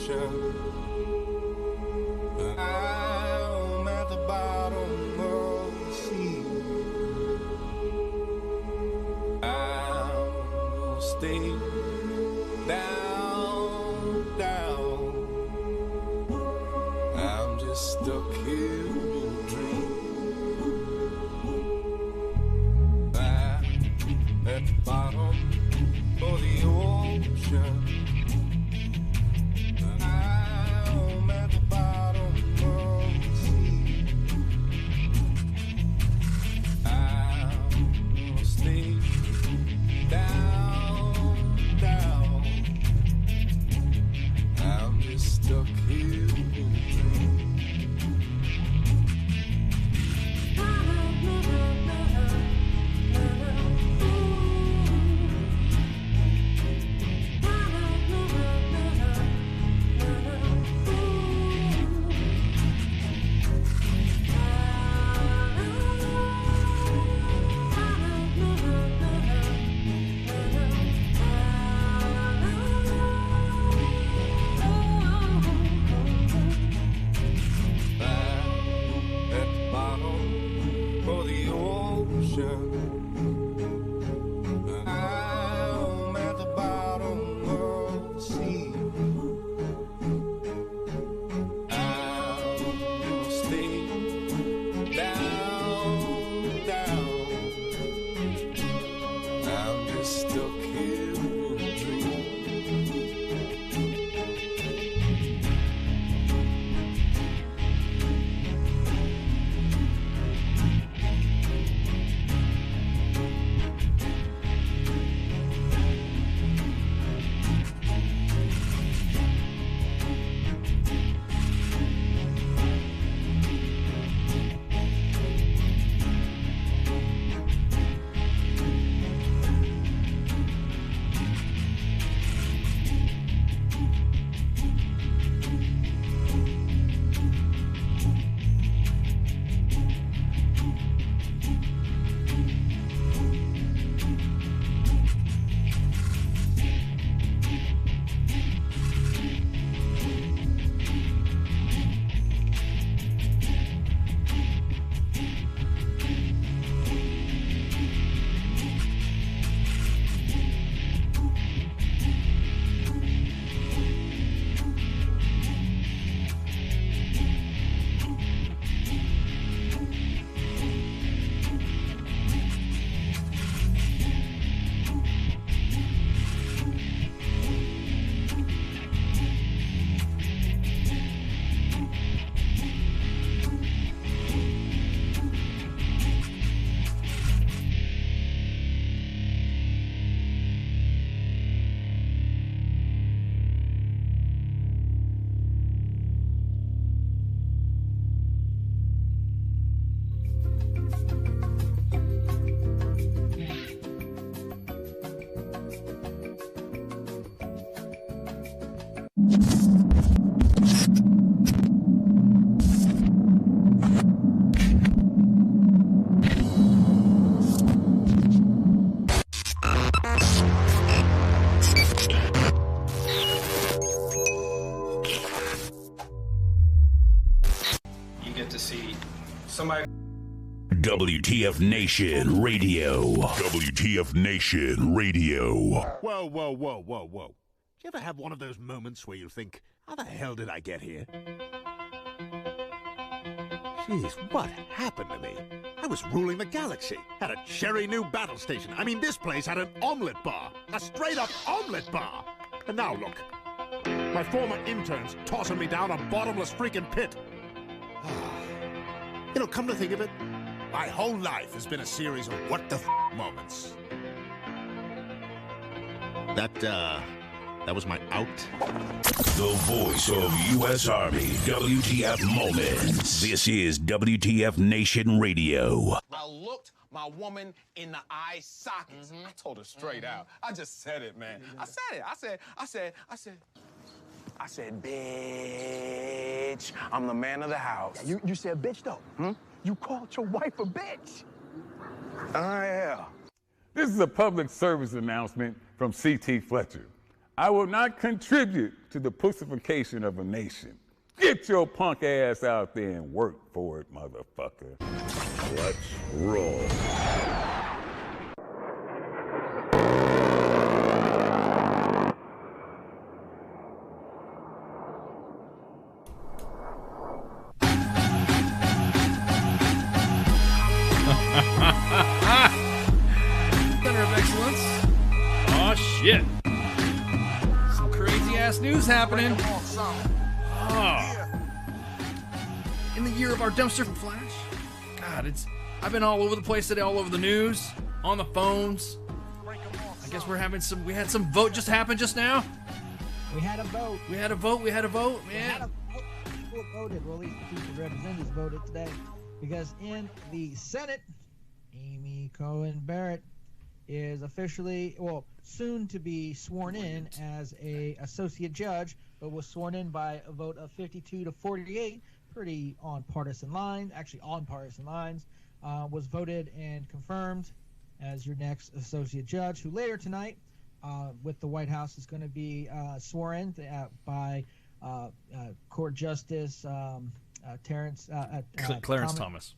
ocean. I'm at the bottom of the sea. I will stay down, down. I'm just stuck here in a dream. I'm at the bottom of the ocean. I'm at the bottom of the sea. I will stay down, down. I'm just stuck here in a dream. At the bottom of the ocean. I'm at the bottom of the sea. I will stay down, down. I'm just stuck here in a dream. You get to see somebody. WTF Nation Radio. WTF Nation Radio. Whoa, whoa, whoa, whoa, whoa. Do you ever have one of those moments where you think, how the hell did I get here? Jeez, what happened to me? I was ruling the galaxy. Had a cherry new battle station. I mean, this place had an omelet bar. A straight-up omelet bar. And now look. My former intern's tossing me down a bottomless freaking pit. You know, come to think of it, my whole life has been a series of what-the-f moments. That was my out. The voice of U.S. Army. WTF Moments. This is WTF Nation Radio. I looked my woman in the eye sockets. I told her straight out. I just said it, man. I said it. I said, bitch, I'm the man of the house. Yeah, you said bitch, though. You called your wife a bitch. Yeah. This is a public service announcement from C.T. Fletcher. I will not contribute to the pussification of a nation. Get your punk ass out there and work for it, motherfucker. Let's roll. Center of Excellence. Oh shit. Some crazy ass news happening. Oh. In the year of our dumpster flash. God, I've been all over the place today, all over the news, on the phones. I guess we had some vote just happen just now. We had a vote. We had a vote, man. People voted, well, at least the people representatives voted today, because in the Senate, Amy Coney Barrett is officially, soon to be sworn in as a associate judge, but was sworn in by a vote of 52 to 48, pretty on partisan lines, was voted and confirmed as your next associate judge, who later tonight, with the White House, is going to be sworn in by Court Justice Clarence Thomas.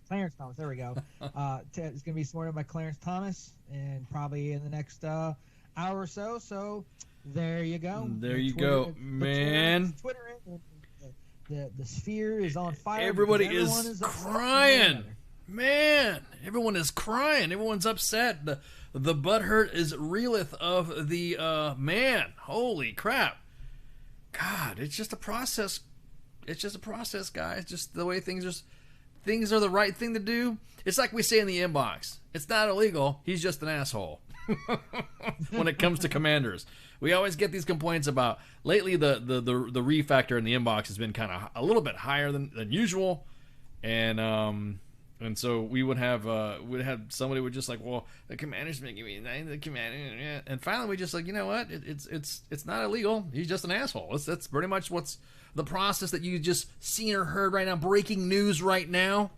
Clarence Thomas, there we go. It's going to be sworn in by Clarence Thomas, and probably in the next hour or so. So there you go. There you go, man. Twitter, the sphere is on fire. Everybody is crying. Man, everyone is crying. Everyone's upset. The butthurt is reeleth of the man. Holy crap. God, it's just a process. It's just a process, guys. Just the way things are the right thing to do. It's like we say in the inbox. It's not illegal. He's just an asshole. When it comes to commanders, we always get these complaints about lately the re factor in the inbox has been kind of a little bit higher than usual, and so we would have somebody would just like, well, the commander's been giving me the commander, and finally we just like, you know what, it's not illegal. He's just an asshole. That's pretty much what's the process that you just seen or heard right now. Breaking news right now,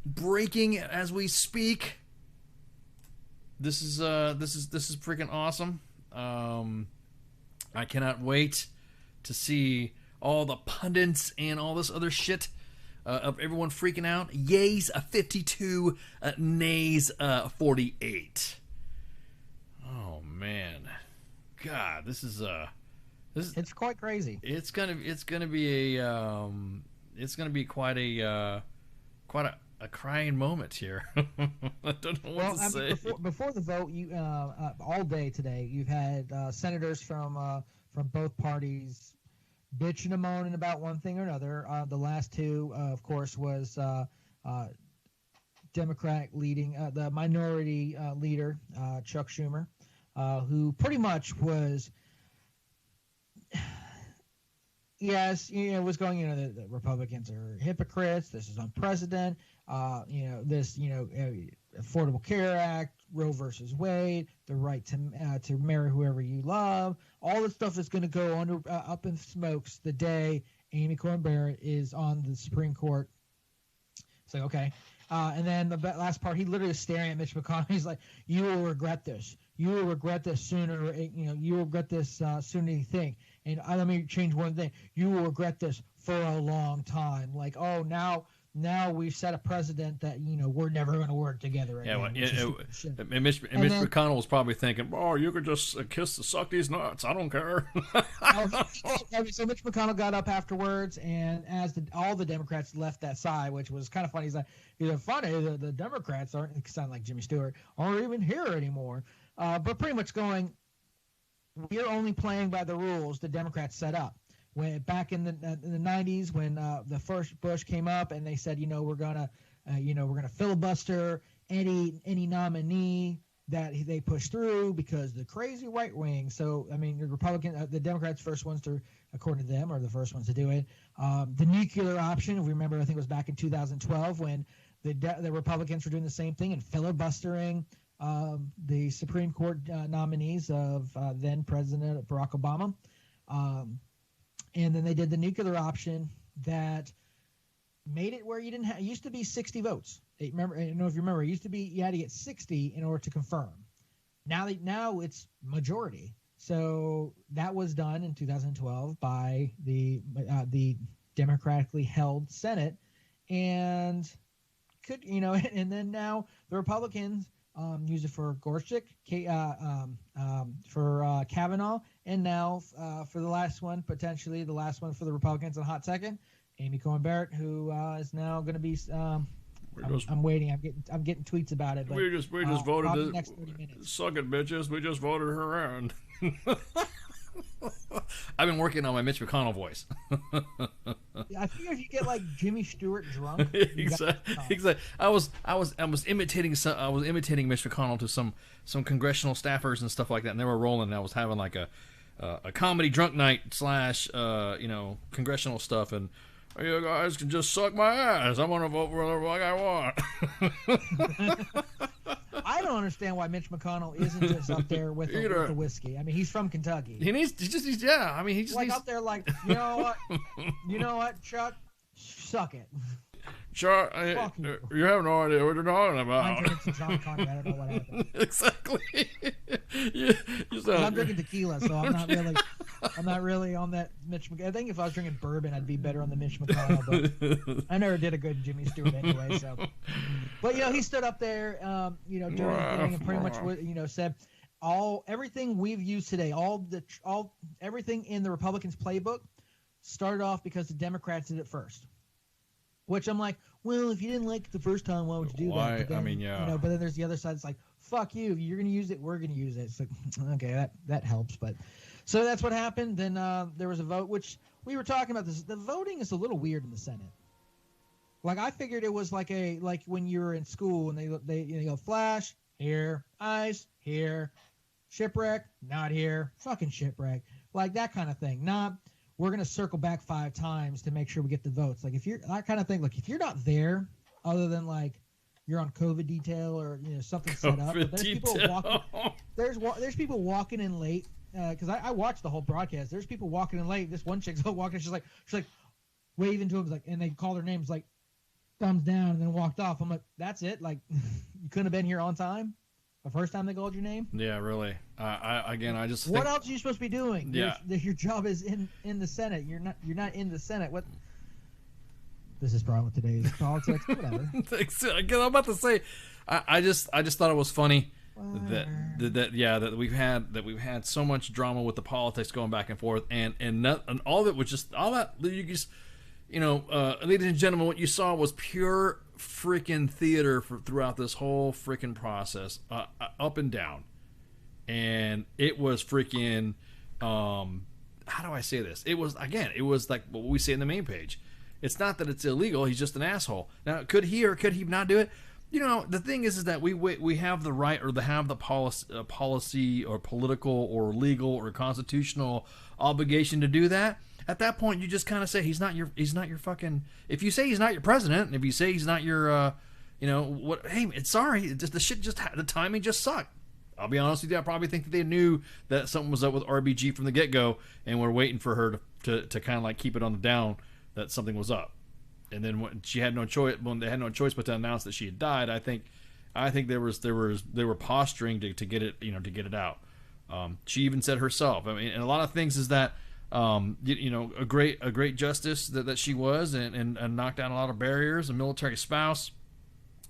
breaking as we speak. This is freaking awesome. I cannot wait to see all the pundits and all this other shit of everyone freaking out. Yeas 52, nays 48. Oh man, God, this is it's quite crazy. It's gonna be quite a crying moment here. I don't know what to say. Before the vote, you all day today, you've had senators from both parties bitching and moaning about one thing or another. The last two, of course, was Democrat leading the minority leader, Chuck Schumer, who pretty much was. Yes, was going, the Republicans are hypocrites. This is unprecedented. Affordable Care Act, Roe versus Wade, the right to marry whoever you love. All this stuff is going to go up in smokes the day Amy Coney Barrett is on the Supreme Court. It's like, okay. And then the last part, he literally is staring at Mitch McConnell. He's like, "You will regret this. You will regret this sooner. You will regret this sooner than you think." And let me change one thing. You will regret this for a long time. Like, oh, now we've set a precedent that we're never going to work together again. And Mitch McConnell was probably thinking, "Oh, you could just suck these nuts. I don't care." So Mitch McConnell got up afterwards, and as all the Democrats left that side, which was kind of funny. He's like, funny. The Democrats aren't, sound like Jimmy Stewart, aren't even here anymore. But pretty much going, we're only playing by the rules the Democrats set up. When back in the 90s, when the first Bush came up and they said, we're gonna filibuster any nominee that they push through because the crazy right wing. So I mean, the Democrats first ones to, according to them, are the first ones to do it. The nuclear option, if we remember, I think it was back in 2012 when the Republicans were doing the same thing and filibustering the Supreme Court nominees of then President Barack Obama. And then they did the nuclear option that made it where you didn't have, it used to be 60 votes. I don't know if you remember, it used to be you had to get 60 in order to confirm. Now it's majority. So that was done in 2012 by the democratically held Senate, and and then now the Republicans use it for Gorsuch, for Kavanaugh, and now for the last one, potentially the last one for the Republicans in a hot second, Amy Coney Barrett, who is now going to be. I'm waiting. I'm getting tweets about it. But, we just voted the next 30 minutes. Suck it, bitches. We just voted her around. I've been working on my Mitch McConnell voice. I figure if you get like Jimmy Stewart drunk, exactly. I was imitating Mitch McConnell to some congressional staffers and stuff like that, and they were rolling. And I was having like a comedy drunk night / congressional stuff, and you guys can just suck my ass. I'm gonna vote for whatever I want. I don't understand why Mitch McConnell isn't just up there with the whiskey. I mean, he's from Kentucky. He's just up there like, you know what, Chuck, suck it. Chuck, you have no idea what you're talking about. I'm drinking some John Conway. I don't know what happened. Exactly. I'm drinking tequila, so I'm not really on that Mitch McConnell. I think if I was drinking bourbon, I'd be better on the Mitch McConnell, but I never did a good Jimmy Stewart anyway. So, but he stood up there, during the thing and pretty much said everything we've used today, everything in the Republicans' playbook started off because the Democrats did it first. Which I'm like, well, if you didn't like it the first time, why would you do that? But then, I mean, yeah. But then there's the other side. It's like, fuck you. If you're going to use it, we're going to use it. It's like, okay, that helps. But so that's what happened. Then there was a vote, which we were talking about this. The voting is a little weird in the Senate. Like, I figured it was like when you were in school and they go flash here, ice here, shipwreck not here, fucking shipwreck, like that kind of thing. Not we're going to circle back 5 times to make sure we get the votes. Like, if you're that kind of thing, like if you're not there, other than like you're on COVID detail or something set up, but there's people walking. There's people walking in late because I watched the whole broadcast. There's people walking in late. This one chick's walking. She's like waving to him, like, and they call their names, like thumbs down, and then walked off. I'm like, that's it. Like, you couldn't have been here on time. The first time they called your name? Yeah, really. I just what else are you supposed to be doing? Yeah. Your job is in the Senate. You're not in the Senate. What? This is probably with today's politics. Whatever. I'm about to say, I just thought it was funny that we've had so much drama with the politics going back and forth, and all of it was just all that you just ladies and gentlemen, what you saw was pure freaking theater throughout this whole freaking process, up and down, and it was freaking how do I say this? It was like what we say in the main page. It's not that it's illegal. He's just an asshole. Now, could he or could he not do it? The thing is that we have the right or have the policy or political or legal or constitutional obligation to do that. At that point, you just kind of say he's not your fucking. If you say he's not your president, and if you say he's not your, what? Hey, it's sorry. The timing just sucked. I'll be honest with you. I probably think that they knew that something was up with RBG from the get go, and were waiting for her to kind of like keep it on the down that something was up. And then when she had no choice, when they had no choice but to announce that she had died, I think they were posturing to get it, to get it out. She even said herself. I mean, and a lot of things is that. A great justice that she was, and knocked down a lot of barriers, a military spouse,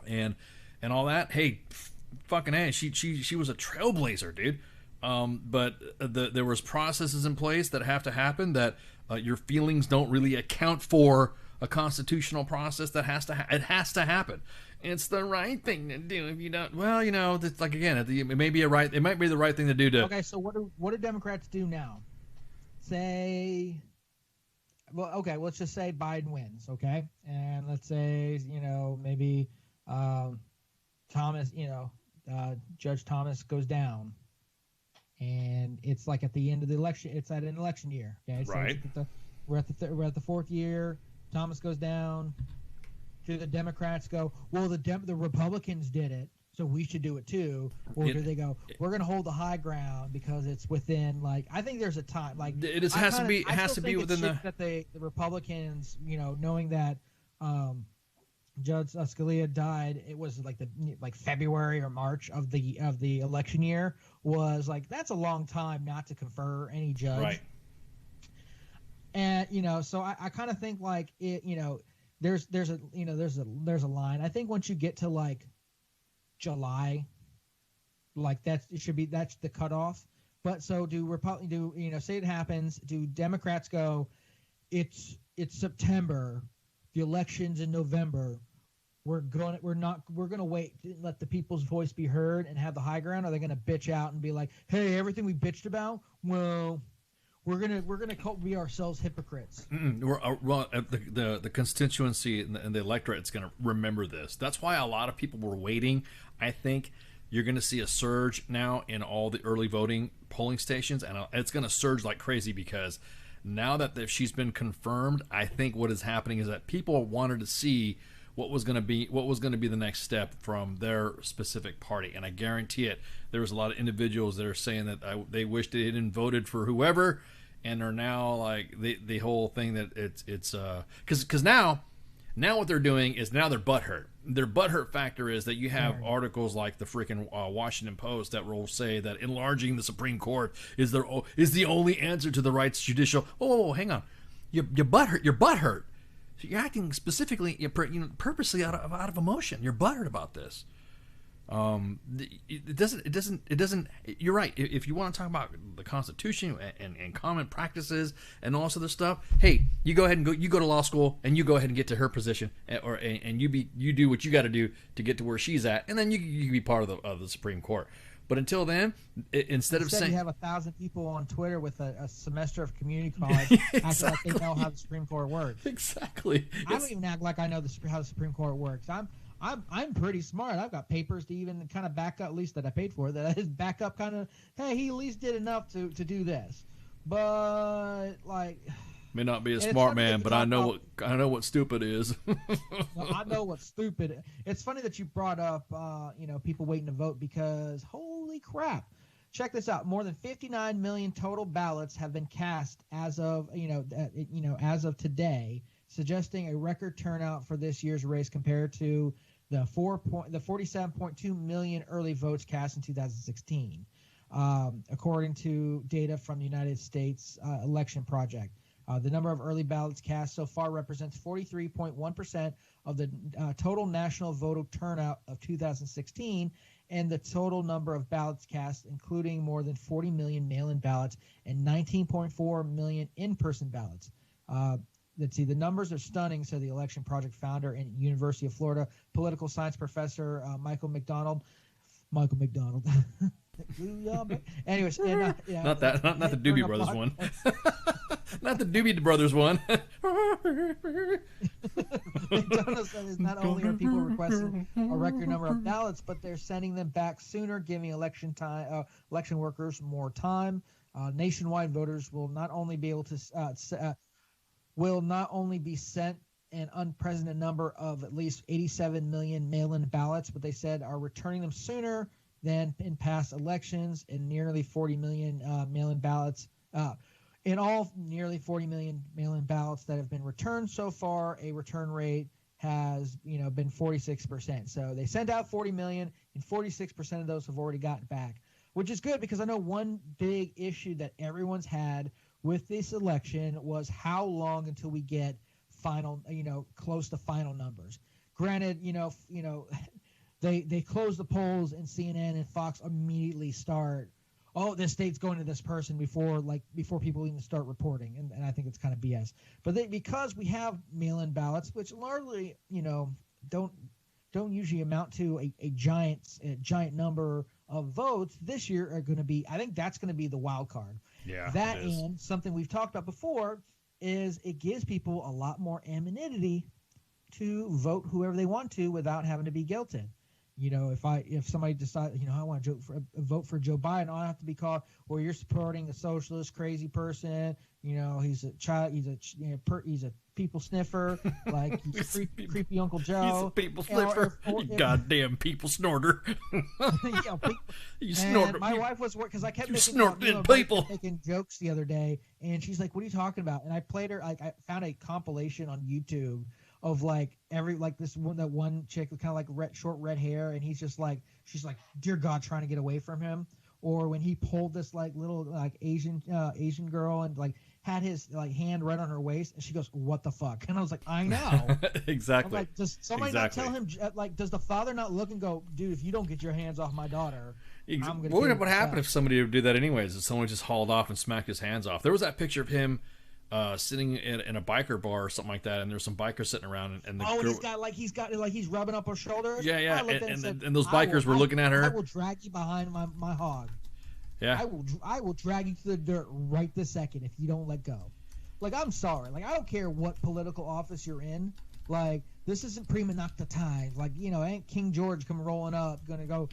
and all that. Hey, fucking A, she was a trailblazer, dude. But there was processes in place that have to happen that your feelings don't really account for a constitutional process that has to happen. It's the right thing to do. If you don't, well, it's like, again, it might be the right thing to do to. Okay, so what do Democrats do now? Let's just say Biden wins, okay? And let's say, maybe Thomas, Judge Thomas goes down. And it's like at the end of the election, it's at an election year, okay? So right. We're at the 4th year, Thomas goes down. Do the Democrats go, well, the Republicans did it, so we should do it too? Or do they go, we're going to hold the high ground because it's within, like, I think there's a time, like, it has to be within that the Republicans, knowing that Judge Scalia died, it was like February or March of the election year. Was like, that's a long time not to confer any judge. Right. And so I kind of think like it. There's a line. I think once you get to like July, like that's the cutoff. But so say it happens. Do Democrats go, it's September, the election's in November. We're gonna wait to let the people's voice be heard and have the high ground. Or are they gonna bitch out and be like, hey, everything we bitched about, well, we're gonna be ourselves hypocrites. The constituency and the electorate is gonna remember this. That's why a lot of people were waiting. I think you're gonna see a surge now in all the early voting polling stations, and it's gonna surge like crazy because now that she's been confirmed, I think what is happening is that people wanted to see what was going to be the next step from their specific party. And I guarantee it, there was a lot of individuals that are saying that they wish they hadn't voted for whoever, and are now like the whole thing that it's because now what they're doing is now they're butthurt. Their butthurt factor is that you have articles like the freaking Washington Post that will say that enlarging the Supreme Court is the only answer to the rights judicial. Oh, hang on, you're butthurt. You're butthurt. So you're acting specifically, purposely out of emotion. You're butthurt about this. It doesn't. You're right. If you want to talk about the Constitution and common practices and all this other stuff, hey, you go ahead and go to law school and you go ahead and get to her position, and you do what you got to do to get to where she's at, and then you can be part of the Supreme Court. But until then, instead of saying you have 1,000 people on Twitter with a semester of community college acting like they know how the Supreme Court works. Exactly. I don't even act like I know how the Supreme Court works. I'm pretty smart. I've got papers to even kind of back up, at least that I paid for, that I back up kind of, hey, he at least did enough to do this. But like, may not be a smart man, but I know what stupid is. I know what's stupid. It's funny that you brought up people waiting to vote, because holy crap. Check this out. More than 59 million total ballots have been cast as of today, suggesting a record turnout for this year's race compared to the 47.2 million early votes cast in 2016, according to data from the United States Election Project. The number of early ballots cast so far represents 43.1% of the total national voter turnout of 2016, and the total number of ballots cast, including more than 40 million mail-in ballots and 19.4 million in-person ballots. Let's see, the numbers are stunning, said the Election Project founder and University of Florida political science professor Michael McDonald. Anyways, not the Doobie Brothers one. Not the Doobie Brothers one. McDonald says not only are people requesting a record number of ballots, but they're sending them back sooner, giving election workers more time. Nationwide, voters will not only be able to be sent an unprecedented number of at least 87 million mail-in ballots, but they said are returning them sooner than in past elections, and nearly 40 million mail-in ballots. In all, nearly 40 million mail-in ballots that have been returned so far, a return rate has been 46%. So they sent out 40 million, and 46% of those have already gotten back, which is good, because I know one big issue that everyone's had with this election was how long until we get final, close to final numbers. Granted, they close the polls, and CNN and Fox immediately start, oh, this state's going to this person before people even start reporting, and I think it's kind of BS. But because we have mail-in ballots, which largely don't usually amount to a giant number of votes, this year are going to be, I think that's going to be the wild card. Yeah, that and something we've talked about before is it gives people a lot more anonymity to vote whoever they want to without having to be guilted. If somebody decides, I want to vote for Joe Biden, I don't have to be called, well, you're supporting a socialist crazy person. He's a child. He's a people sniffer. Like he's creepy Uncle Joe. He's a people sniffer. You goddamn people snorter. You snort. My wife was because I kept making jokes the other day, and she's like, "What are you talking about?" And I played her. I found a compilation on YouTube of like this one, that one chick with kind of like short red hair, and he's just like, she's like, dear God, trying to get away from him. Or when he pulled this like little like Asian girl and like had his like hand right on her waist, and she goes, "What the fuck?" And I was like, "I know." Exactly. I'm like, does somebody not tell him? Like, does the father not look and go, "Dude, if you don't get your hands off my daughter, I'm gonna." What would happen if somebody would do that anyways? If someone just hauled off and smacked his hands off? There was that picture of him sitting in a biker bar or something like that, and there's some bikers sitting around, and the girl, he's rubbing up her shoulders. Yeah, and those bikers were looking at her. I will drag you behind my hog. Yeah. I will drag you to the dirt right this second if you don't let go. Like, I'm sorry. Like, I don't care what political office you're in. Like, this isn't prima nocta time. Like, ain't King George come rolling up, gonna go,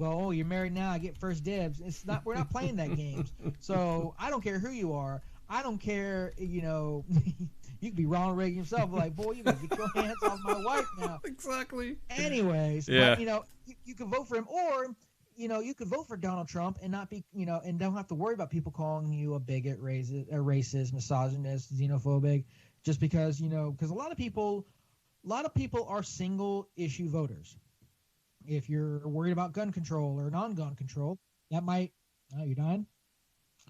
oh, you're married now, I get first dibs. It's not. We're not playing that games. So I don't care who you are. I don't care. You could be Ronald Reagan himself. Like, boy, you gotta get your hands off my wife now. Exactly. Anyways, yeah. But, you can vote for him, or you could vote for Donald Trump and not be, and don't have to worry about people calling you a bigot, racist, misogynist, xenophobic, just because, because a lot of people are single issue voters. If you're worried about gun control or non-gun control, that might, you're done.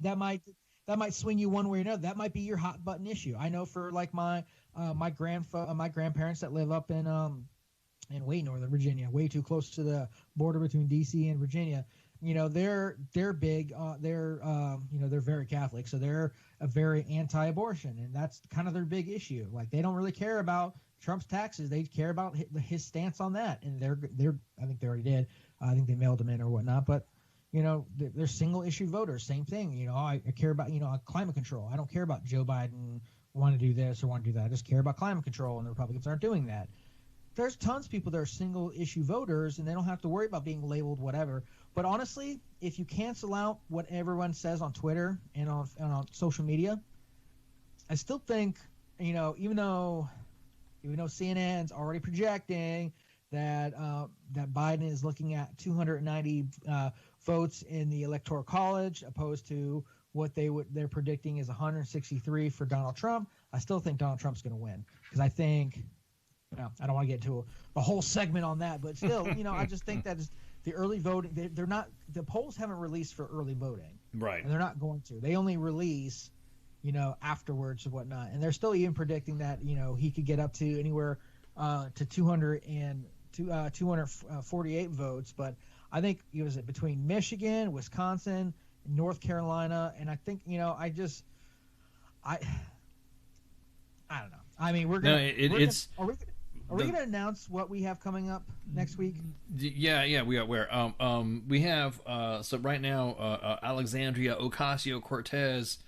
That might swing you one way or another. That might be your hot button issue. I know for like my grandparents that live up in way northern Virginia, way too close to the border between DC and Virginia. They're big. They're very Catholic, so they're a very anti-abortion, and that's kind of their big issue. Like, they don't really care about Trump's taxes; they care about his stance on that. And they're I think they already did. I think they mailed them in or whatnot. But they're single issue voters. Same thing. I care about climate control. I don't care about Joe Biden want to do this or want to do that. I just care about climate control, and the Republicans aren't doing that. There's tons of people that are single issue voters, and they don't have to worry about being labeled whatever. But honestly, if you cancel out what everyone says on Twitter and on social media, I still think, even though CNN's already projecting that that Biden is looking at 290 votes in the Electoral College, opposed to what they're predicting is 163 for Donald Trump, I still think Donald Trump's going to win, because I think. I don't want to get into a whole segment on that, but still, I just think that is the early voting. They're not. The polls haven't released for early voting, right? And they're not going to. They only release, afterwards and whatnot. And they're still even predicting that he could get up to anywhere to 248 votes. But I think it was between Michigan, Wisconsin, North Carolina, and I think I don't know. I mean, Are we going to announce what we have coming up next week? Yeah, we are. We have so right now, Alexandria Ocasio-Cortez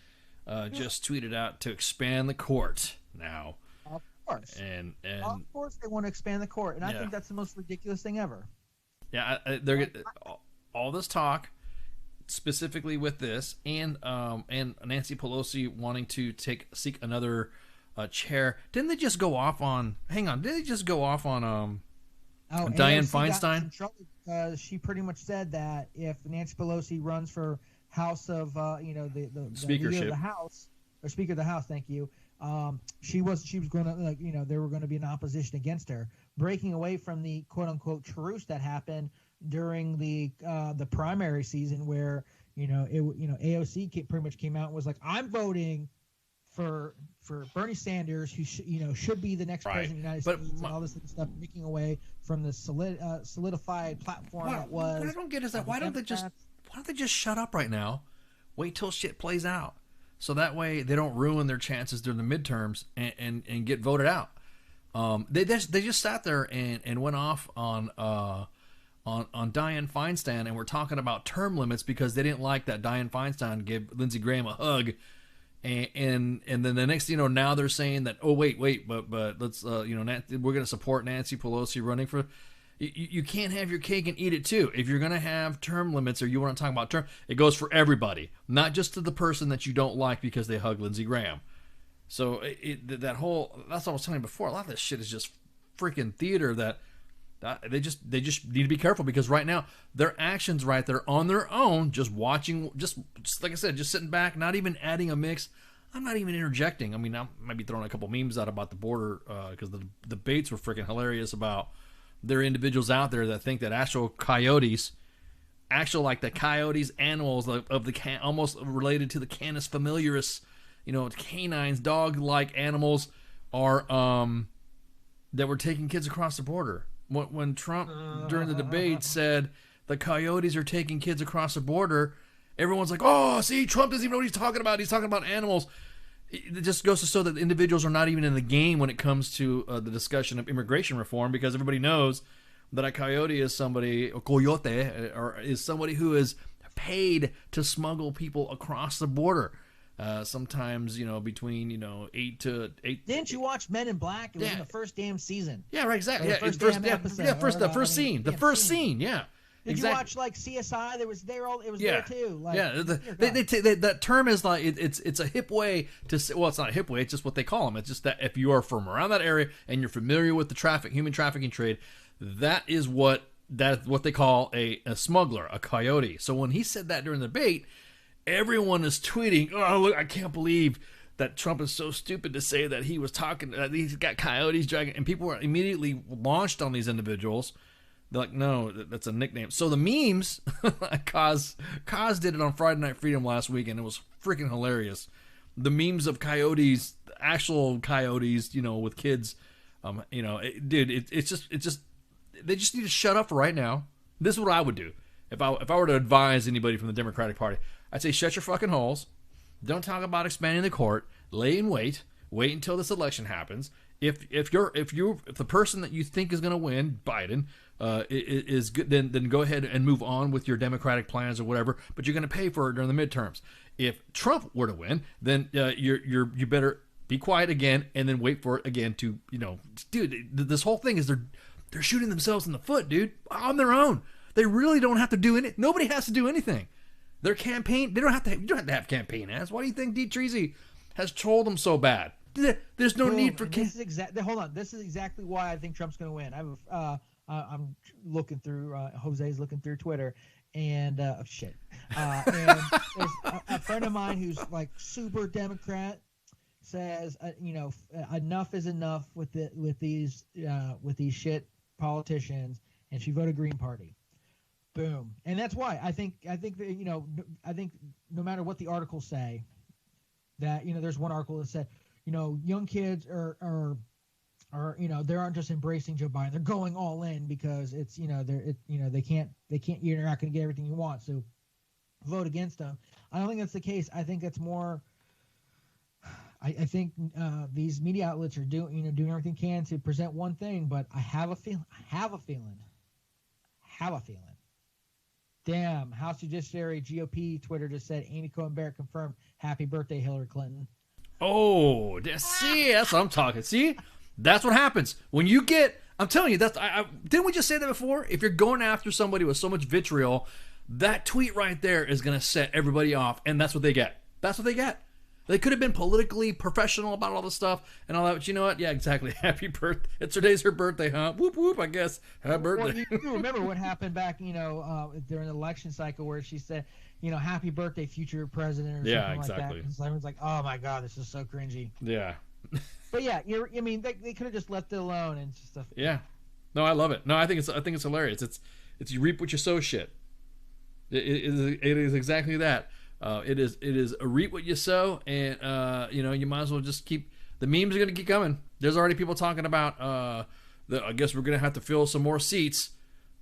just tweeted out to expand the court now. Of course, and of course they want to expand the court, and I think that's the most ridiculous thing ever. Yeah, they're all this talk, specifically with this, and Nancy Pelosi wanting to seek another. Chair. Didn't they just go off on? Hang on. Did they just go off on Dianne Feinstein? She pretty much said that if Nancy Pelosi runs for House of the speakership of the House or Speaker of the House, thank you. She was going to there were going to be an opposition against her, breaking away from the quote unquote truce that happened during the primary season, where AOC pretty much came out and was like, I'm voting for Bernie Sanders, who should be the next president of the United States, and all this stuff, breaking away from the solidified platform that was. What I don't get is that why don't they just shut up right now, wait till shit plays out, so that way they don't ruin their chances during the midterms and get voted out. They just sat there and went off on Dianne Feinstein, and we're talking about term limits because they didn't like that Dianne Feinstein gave Lindsey Graham a hug. And then the next, now they're saying that, oh, wait, but let's, we're going to support Nancy Pelosi running for, you can't have your cake and eat it too. If you're going to have term limits, or you want to talk about term, it goes for everybody, not just to the person that you don't like because they hug Lindsey Graham. So that's what I was telling you before. A lot of this shit is just freaking theater that they just need to be careful, because right now their actions right there on their own, just watching, just like I said, just sitting back, not even adding a mix. I'm not even interjecting. I mean, I might be throwing a couple memes out about the border because the debates were freaking hilarious about there are individuals out there that think that actual coyotes, like the coyotes, animals of the almost related to the Canis familiaris, canines, dog-like animals are that were taking kids across the border. When Trump during the debate said the coyotes are taking kids across the border, everyone's like, "Oh, see, Trump doesn't even know what he's talking about. He's talking about animals." It just goes to show that individuals are not even in the game when it comes to the discussion of immigration reform, because everybody knows that a coyote is somebody, or coyote, or is somebody who is paid to smuggle people across the border. Sometimes, between 8 to 8. Didn't you watch Men in Black? It was in the first damn season. Yeah, right, exactly. The first damn episode. The first scene. The first scene. Yeah. Did you watch like CSI? It was there too. Like, that term is like it's a hip way to say, well, it's not a hip way. It's just what they call them. It's just that if you are from around that area and you're familiar with the human trafficking trade, that is what they call a smuggler, a coyote. So when he said that during the debate, everyone is tweeting, "Oh, look, I can't believe that Trump is so stupid to say that he was talking. He's got coyotes dragging," and people were immediately launched on these individuals. They're like, "No, that's a nickname." So the memes, Kaz did it on Friday Night Freedom last week, and it was freaking hilarious. The memes of coyotes, actual coyotes, with kids, it's just they just need to shut up right now. This is what I would do if I were to advise anybody from the Democratic Party. I'd say shut your fucking holes. Don't talk about expanding the court. Lay in wait until this election happens. If the person that you think is going to win, Biden, is good, then go ahead and move on with your Democratic plans or whatever. But you're going to pay for it during the midterms. If Trump were to win, then you better be quiet again and then wait for it again to dude. This whole thing is they're shooting themselves in the foot, dude, on their own. They really don't have to do anything. Nobody has to do anything. Their campaign, you don't have to have campaign ads. Why do you think D. Treasy has trolled them so bad? There's no need for. Hold on. This is exactly why I think Trump's going to win. I'm looking through. Jose's looking through Twitter, and and there's a friend of mine who's like super Democrat says, enough is enough with these shit politicians, and she voted Green Party. Boom. And that's why I think no matter what the articles say, that there's one article that said, young kids are they aren't just embracing Joe Biden, they're going all in because it's they can't you're not going to get everything you want, so vote against them. I don't think that's the case. I think that's more. I think these media outlets are doing everything they can to present one thing, but I have a feeling. Damn, House Judiciary GOP Twitter just said Amy Coney Barrett confirmed happy birthday Hillary Clinton. Oh, see, that's what I'm talking. See, that's what happens when you get. I'm telling you, didn't we just say that before? If you're going after somebody with so much vitriol, that tweet right there is going to set everybody off, and that's what they get. That's what they get. They could have been politically professional about all this stuff and all that, but you know what? Yeah, exactly. Happy birthday. Today's her birthday, huh? Whoop, whoop, I guess. Happy birthday. Well, you remember what happened back, during the election cycle where she said, happy birthday, future president, or something like that. And everyone's like, oh my God, this is so cringy. Yeah. But yeah, they could have just left it alone and stuff. Yeah. No, I love it. No, I think it's hilarious. It's you reap what you sow shit. It is exactly that. It is a reap what you sow, and you might as well just keep the memes are going to keep coming. There's already people talking about I guess we're going to have to fill some more seats.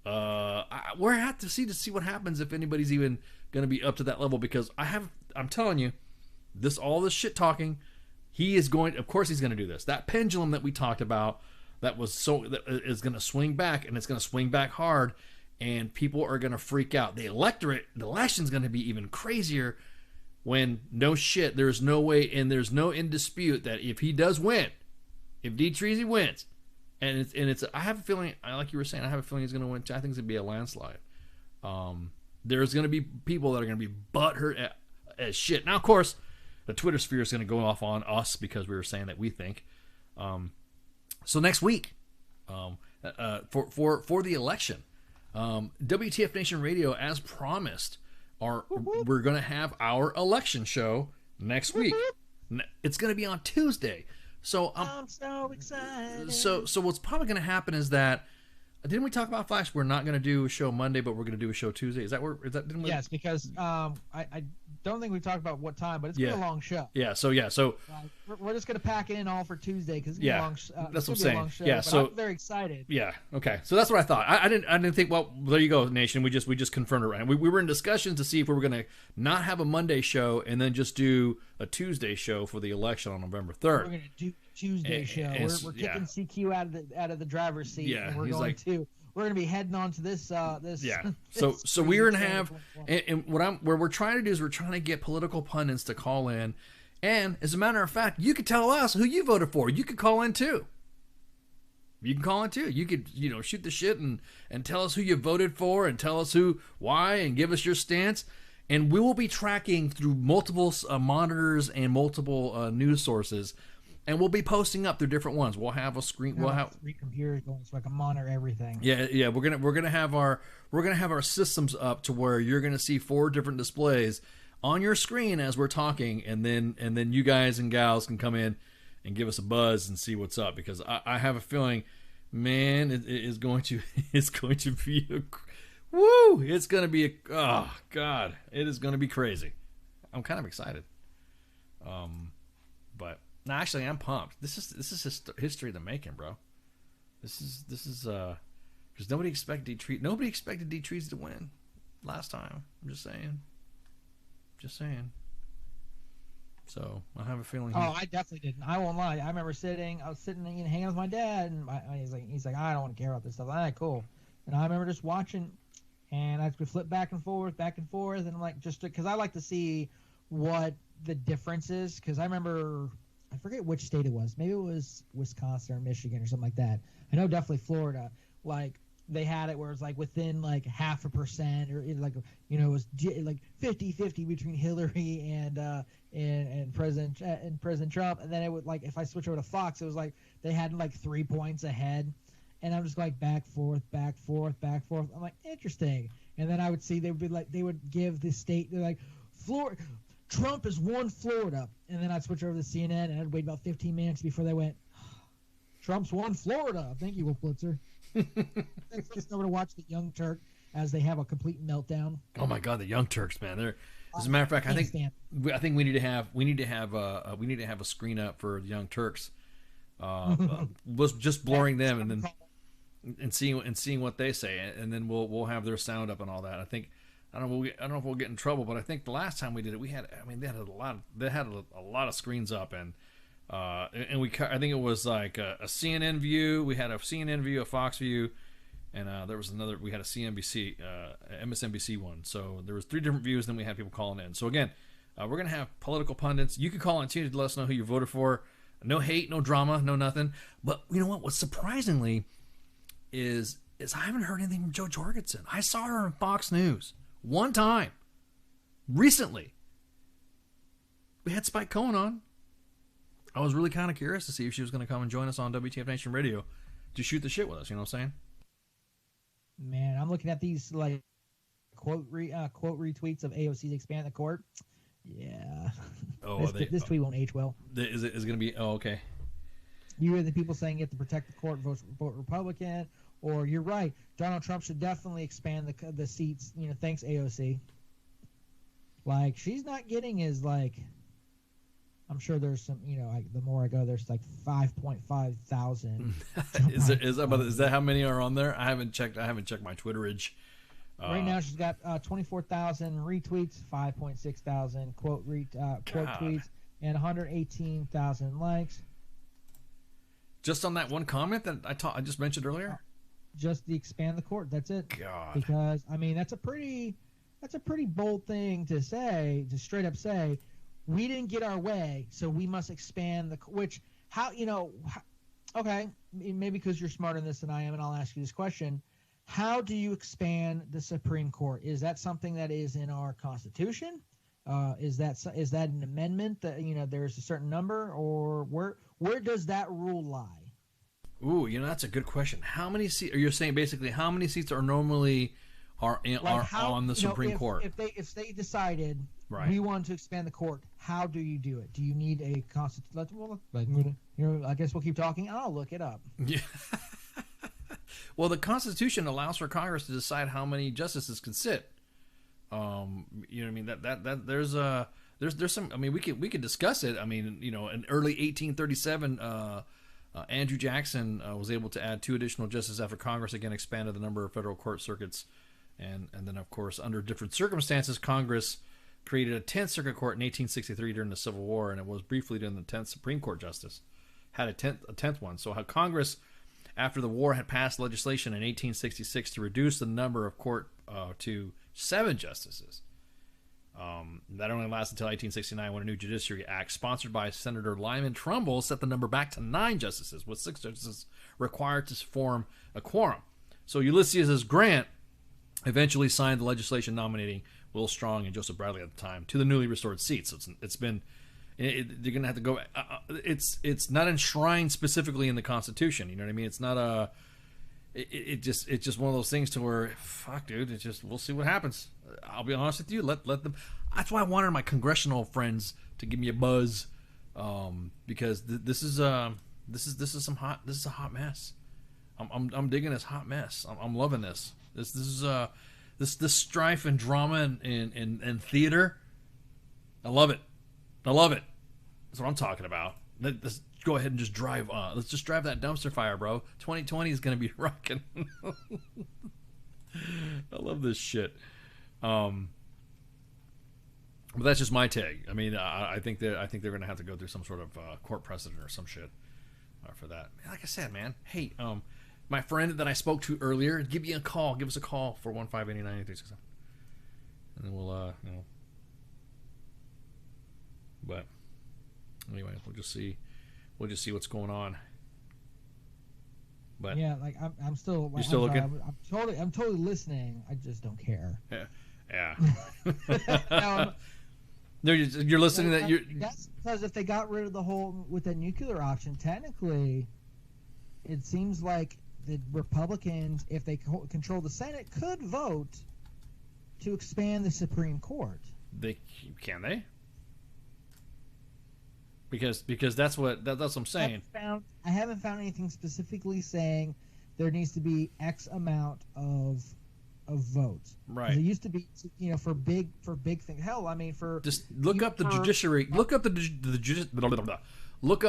We're have to see what happens if anybody's even going to be up to that level, because I'm telling you, all this shit talking, of course he's going to do this. That pendulum that we talked about that is going to swing back, and it's going to swing back hard. And people are going to freak out. The election's going to be even crazier when there's no way, and there's no in dispute that if he does win, if D. Treasy wins, and I have a feeling, like you were saying, I have a feeling he's going to win too. I think it's going to be a landslide. There's going to be people that are going to be butthurt as shit. Now, of course, the Twitter sphere is going to go off on us because we were saying that we think. So next week, for the election, WTF Nation Radio, as promised, we're going to have our election show next week. It's going to be on Tuesday. So I'm so excited. So what's probably going to happen is that, didn't we talk about Flash? We're not going to do a show Monday, but we're going to do a show Tuesday. Is that where? Didn't we? Yes, because I don't think we talked about what time, but it's gonna be a long show. So we're just gonna pack it in all for Tuesday because it's yeah, a long. That's what I'm a saying. long show, Yeah, so I'm very excited. Yeah, okay. So that's what I thought. I didn't think. Well, there you go, Nation. We just confirmed it right. We were in discussions to see if we were gonna not have a Monday show and then just do a Tuesday show for the election on November 3rd. We're gonna do Tuesday show. We're kicking CQ out of the driver's seat. Yeah, and we're gonna be heading on to this. Yeah. So we're gonna have, and where we're trying to do is we're trying to get political pundits to call in, and as a matter of fact, you could tell us who you voted for. You could call in too. You could shoot the shit and tell us who you voted for and tell us why and give us your stance. And we will be tracking through multiple monitors and multiple news sources. And we'll be posting up through different ones. We'll have a screen. We'll have 3 computers going so I can monitor everything. Yeah. We're gonna have our systems up to where you're gonna see 4 different displays on your screen as we're talking, and then you guys and gals can come in and give us a buzz and see what's up, because I have a feeling, man, it is going to it's going to be it's going to be oh god, it is going to be crazy. I'm kind of excited. But. No, actually, I'm pumped. This is history of the making, bro. This is because nobody expected D-Trees to win last time. I'm just saying. So I have a feeling. I definitely didn't. I won't lie. I remember I was sitting, hanging with my dad, and he's like, I don't want to care about this stuff. All right, cool. And I remember just watching, and I could flip back and forth, and I'm like, just because I like to see what the difference is, because I remember. I forget which state it was. Maybe it was Wisconsin or Michigan or something like that. I know definitely Florida. Like they had it where it was like within like 0.5% or it was like 50-50 between Hillary and President Trump. And then it would, like, if I switch over to Fox, it was like they had like 3 points ahead. And I'm just like back, forth. I'm like, interesting. And then I would see they would give the state, they're like, Florida. Trump has won Florida, and then I'd switch over to CNN, and I'd wait about 15 minutes before they went, Trump's won Florida. Thank you, Will Blitzer. Thanks for over to watch the Young Turk as they have a complete meltdown. Oh my God, the Young Turks, man! As a matter of fact, I think we need to have a screen up for the Young Turks, was just blurring them and seeing what they say, and then we'll have their sound up and all that. I don't know if we'll get in trouble, but I think the last time we did it, they had a lot of screens up, and I think it was like a CNN view. We had a CNN view, a Fox view, and there was another. We had a CNBC, MSNBC one. So there was 3 different views. Then we had people calling in. So again, we're gonna have political pundits. You can call in too to let us know who you voted for. No hate, no drama, no nothing. But you know what? What's surprisingly is I haven't heard anything from Jo Jorgensen. I saw her on Fox News. One time, recently, we had Spike Cohen on. I was really kind of curious to see if she was going to come and join us on WTF Nation Radio to shoot the shit with us. You know what I'm saying? Man, I'm looking at these like quote retweets of AOC's expand the court. Yeah. Oh, this tweet won't age well. Is it going to be? Oh, okay. You hear the people saying you have to protect the court, vote Republican. Or you're right, Donald Trump should definitely expand the seats. Thanks AOC. Like she's not getting as like. I'm sure there's some. The more I go, there's like 5.5 thousand. Is that how many are on there? I haven't checked my Twitterage. Right now she's got 24,000 retweets, 5.6 thousand quote tweets, and 118,000 likes. Just on that one comment that I just mentioned earlier. Just the expand the court. That's it. God. Because that's a pretty bold thing to say, to straight up say, we didn't get our way, so we must expand okay, maybe because you're smarter than this than I am, and I'll ask you this question. How do you expand the Supreme Court? Is that something that is in our Constitution? Is that an amendment that, there's a certain number, or where does that rule lie? Ooh, that's a good question. How many seats? You're saying basically how many seats are normally are on the Supreme Court. If they decided Right. we want to expand the court, how do you do it? Do you need a constitution? I guess we'll keep talking. I'll look it up. Yeah. Well, the Constitution allows for Congress to decide how many justices can sit. You know what I mean? That there's some. I mean, we could discuss it. I mean, you know, in early 1837, Andrew Jackson was able to add 2 additional justices after Congress again expanded the number of federal court circuits, and then of course under different circumstances, Congress created a 10th Circuit Court in 1863 during the Civil War, and it was briefly during the 10th Supreme Court justice had a 10th one. So how Congress, after the war, had passed legislation in 1866 to reduce the number of court to 7 justices. That only lasted until 1869 when a new Judiciary Act sponsored by Senator Lyman Trumbull set the number back to 9 justices, with 6 justices required to form a quorum. So Ulysses S. Grant eventually signed the legislation nominating Will Strong and Joseph Bradley at the time to the newly restored seats. So you're going to have to go. It's not enshrined specifically in the Constitution. You know what I mean? It's not it's just one of those things to where, fuck, dude. It's just, we'll see what happens. I'll be honest with you. Let them. That's why I wanted my congressional friends to give me a buzz, because this is a hot mess. I'm digging this hot mess. I'm loving this. This is strife and drama and theater. I love it. That's what I'm talking about. Let's go ahead and just drive on. Let's just drive that dumpster fire, bro. 2020 is going to be rocking. I love this shit. But that's just my take. I mean, I think they're going to have to go through some sort of court precedent or some shit for that. Like I said, man. Hey, my friend that I spoke to earlier, give me a call. Give us a call for 1-589-8367. And then we'll, But anyway, we'll just see what's going on. But yeah, like I'm still. You're still looking? I'm totally listening. I just don't care. Yeah. No, you're listening. That's because if they got rid of the whole with the nuclear option, technically, it seems like the Republicans, if they control the Senate, could vote to expand the Supreme Court. Can they? Because that's what I'm saying. I haven't found anything specifically saying there needs to be X amount of votes. Right. It used to be, for big things. Hell, I mean, for just look up the judiciary. Look up the look